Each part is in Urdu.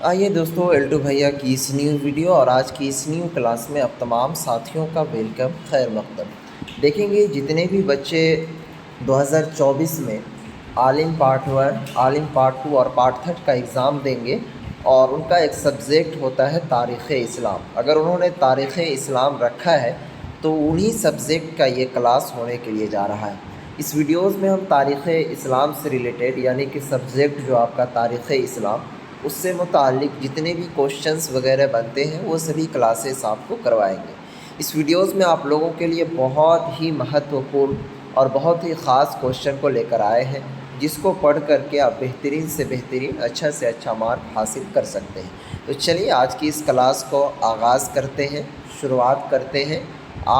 آئیے دوستو ایلٹو بھیا کی اس نیو ویڈیو اور آج کی اس نیو کلاس میں اب تمام ساتھیوں کا ویلکم، خیر مقدم۔ دیکھیں گے جتنے بھی بچے 2024 میں عالم پارٹ 1، عالم پارٹ 2 اور پارٹ 3 کا ایگزام دیں گے اور ان کا ایک سبجیکٹ ہوتا ہے تاریخ اسلام۔ اگر انہوں نے تاریخ اسلام رکھا ہے تو انہی سبجیکٹ کا یہ کلاس ہونے کے لیے جا رہا ہے۔ اس ویڈیوز میں ہم تاریخ اسلام سے ریلیٹڈ یعنی کہ سبجیکٹ جو آپ کا تاریخ اسلام، اس سے متعلق جتنے بھی کوشچنز وغیرہ بنتے ہیں وہ سبھی کلاسز آپ کو کروائیں گے۔ اس ویڈیوز میں آپ لوگوں کے لیے بہت ہی مہتوپورن اور بہت ہی خاص کوشچن کو لے کر آئے ہیں، جس کو پڑھ کر کے آپ بہترین سے بہترین، اچھا سے اچھا مارک حاصل کر سکتے ہیں۔ تو چلیے آج کی اس کلاس کو آغاز کرتے ہیں، شروعات کرتے ہیں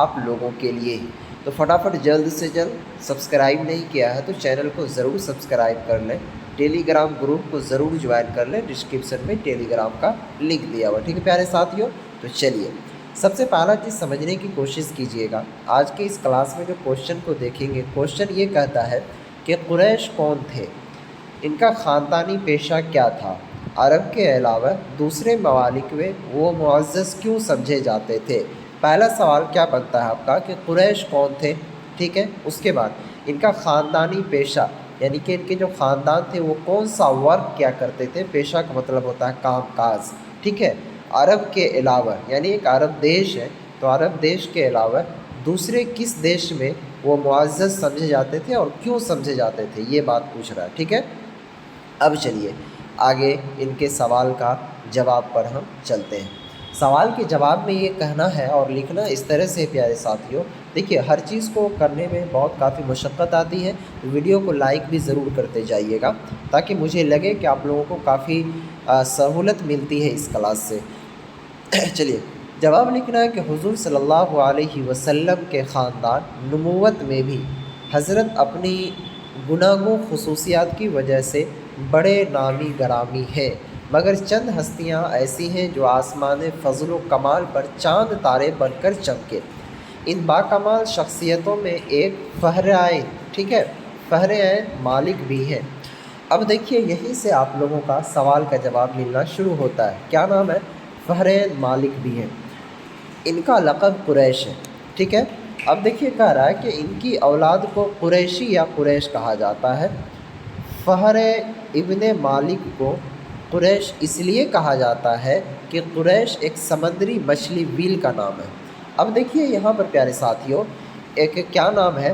آپ لوگوں کے لیے۔ تو فٹافٹ جلد سے جلد سبسکرائب نہیں کیا ہے تو چینل کو ضرور سبسکرائب کر لیں، ٹیلی گرام گروپ کو ضرور جوائن کر لیں، ڈسکرپشن میں ٹیلی گرام کا لنک دیا ہوا، ٹھیک ہے پیارے ساتھیوں۔ تو چلیے سب سے پہلا چیز سمجھنے کی کوشش کیجئے گا۔ آج کے اس کلاس میں جو کوشچن کو دیکھیں گے، کوشچن یہ کہتا ہے کہ قریش کون تھے، ان کا خاندانی پیشہ کیا تھا، عرب کے علاوہ دوسرے ممالک میں وہ معزز کیوں سمجھے جاتے تھے۔ پہلا سوال کیا بنتا ہے آپ کا کہ قریش کون تھے، ٹھیک ہے۔ اس کے بعد ان کا خاندانی پیشہ یعنی کہ ان کے جو خاندان تھے وہ کون سا ورک کیا کرتے تھے، پیشہ کا مطلب ہوتا ہے کام کاج، ٹھیک ہے۔ عرب کے علاوہ یعنی ایک عرب دیش ہے تو عرب دیش کے علاوہ دوسرے کس دیش میں وہ معزز سمجھے جاتے تھے اور کیوں سمجھے جاتے تھے، یہ بات پوچھ رہا ہے، ٹھیک ہے۔ اب چلیے آگے ان کے سوال کا جواب پر ہم چلتے ہیں۔ سوال کے جواب میں یہ کہنا ہے اور لکھنا اس طرح سے پیارے ساتھیوں، دیکھیے ہر چیز کو کرنے میں بہت کافی مشقت آتی ہے، ویڈیو کو لائک بھی ضرور کرتے جائیے گا تاکہ مجھے لگے کہ آپ لوگوں کو کافی سہولت ملتی ہے اس کلاس سے۔ چلیے جواب لکھنا ہے کہ حضور صلی اللہ علیہ وسلم کے خاندان نبوت میں بھی حضرت اپنی گناگوں خصوصیات کی وجہ سے بڑے نامی گرامی ہیں، مگر چند ہستیاں ایسی ہیں جو آسمان فضل و کمال پر چاند تارے بن کر چمکے۔ ان باکمال شخصیتوں میں ایک فہر عین، ٹھیک ہے، فہر عین مالک بھی ہے۔ اب دیکھیے یہیں سے آپ لوگوں کا سوال کا جواب ملنا شروع ہوتا ہے۔ کیا نام ہے؟ فہر عین مالک بھی ہے، ان کا لقب قریش ہے، ٹھیک ہے۔ اب دیکھیے کہہ رہا ہے کہ ان کی اولاد کو قریشی یا قریش کہا جاتا ہے۔ فہر ابن مالک کو قریش اس لیے کہا جاتا ہے کہ قریش ایک سمندری مچھلی ویل کا نام ہے۔ اب دیکھیے یہاں پر پیارے ساتھیوں ایک کیا نام ہے،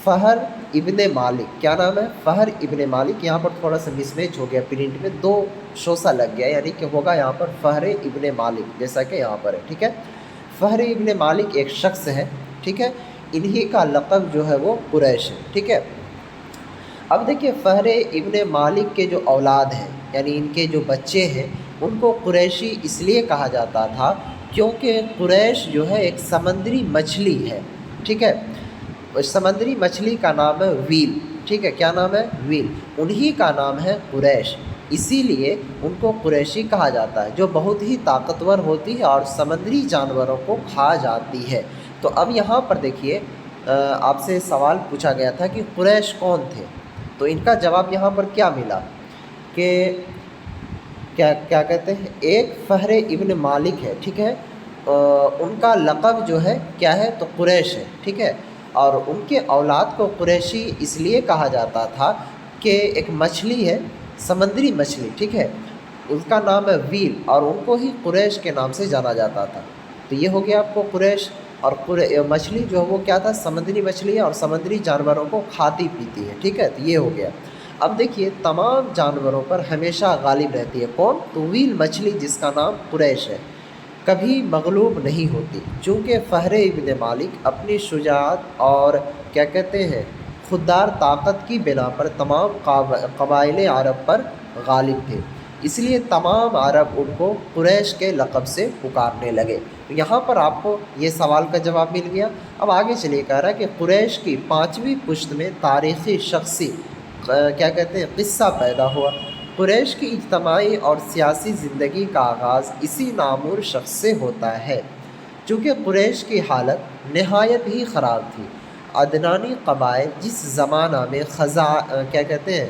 فہر ابن مالک، کیا نام ہے؟ فہر ابن مالک۔ یہاں پر تھوڑا سا مس میچ ہو گیا، پرنٹ میں دو شوسا لگ گیا، یعنی کہ ہوگا یہاں پر فہر ابن مالک جیسا کہ یہاں پر ہے، ٹھیک ہے۔ فہر ابن مالک ایک شخص ہے، ٹھیک ہے، انہی کا لقب جو ہے وہ قریش ہے، ٹھیک ہے۔ اب دیکھیے فہر ابن مالک کے جو اولاد ہیں یعنی ان کے جو بچے ہیں ان کو قریشی اس لیے کہا جاتا تھا کیونکہ قریش جو ہے ایک سمندری مچھلی ہے، ٹھیک ہے۔ سمندری مچھلی کا نام ہے ویل، ٹھیک ہے، کیا نام ہے؟ ویل، انہی کا نام ہے قریش، اسی لیے ان کو قریشی کہا جاتا ہے، جو بہت ہی طاقتور ہوتی ہے اور سمندری جانوروں کو کھا جاتی ہے۔ تو اب یہاں پر دیکھیے آپ سے سوال پوچھا گیا تھا کہ قریش کون تھے، تو ان کا جواب یہاں پر کیا ملا کہ کیا کہتے ہیں، ایک فہر ابن مالک ہے، ٹھیک ہے، ان کا لقب جو ہے کیا ہے تو قریش ہے، ٹھیک ہے، اور ان کے اولاد کو قریشی اس لیے کہا جاتا تھا کہ ایک مچھلی ہے، سمندری مچھلی، ٹھیک ہے، اس کا نام ہے ویل اور ان کو ہی قریش کے نام سے جانا جاتا تھا۔ تو یہ ہو گیا آپ کو قریش، اور مچھلی جو ہے وہ کیا تھا، سمندری مچھلی ہے اور سمندری جانوروں کو کھاتی پیتی ہے، ٹھیک ہے، تو یہ ہو گیا۔ اب دیکھیے تمام جانوروں پر ہمیشہ غالب رہتی ہے کون؟ تو ویل مچھلی جس کا نام قریش ہے، کبھی مغلوب نہیں ہوتی، چونکہ فہر ابن مالک اپنی شجاعت اور کیا کہتے ہیں خوددار طاقت کی بنا پر تمام قبائل عرب پر غالب تھے، اس لیے تمام عرب ان کو قریش کے لقب سے پکارنے لگے۔ تو یہاں پر آپ کو یہ سوال کا جواب مل گیا۔ اب آگے چلیے کہہ رہا ہے کہ قریش کی 5ویں پشت میں تاریخی شخصی کیا کہتے ہیں قصہ پیدا ہوا۔ قریش کی اجتماعی اور سیاسی زندگی کا آغاز اسی نامور شخص سے ہوتا ہے۔ چونکہ قریش کی حالت نہایت ہی خراب تھی، عدنانی قبائل جس زمانہ میں کیا کہتے ہیں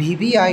VBI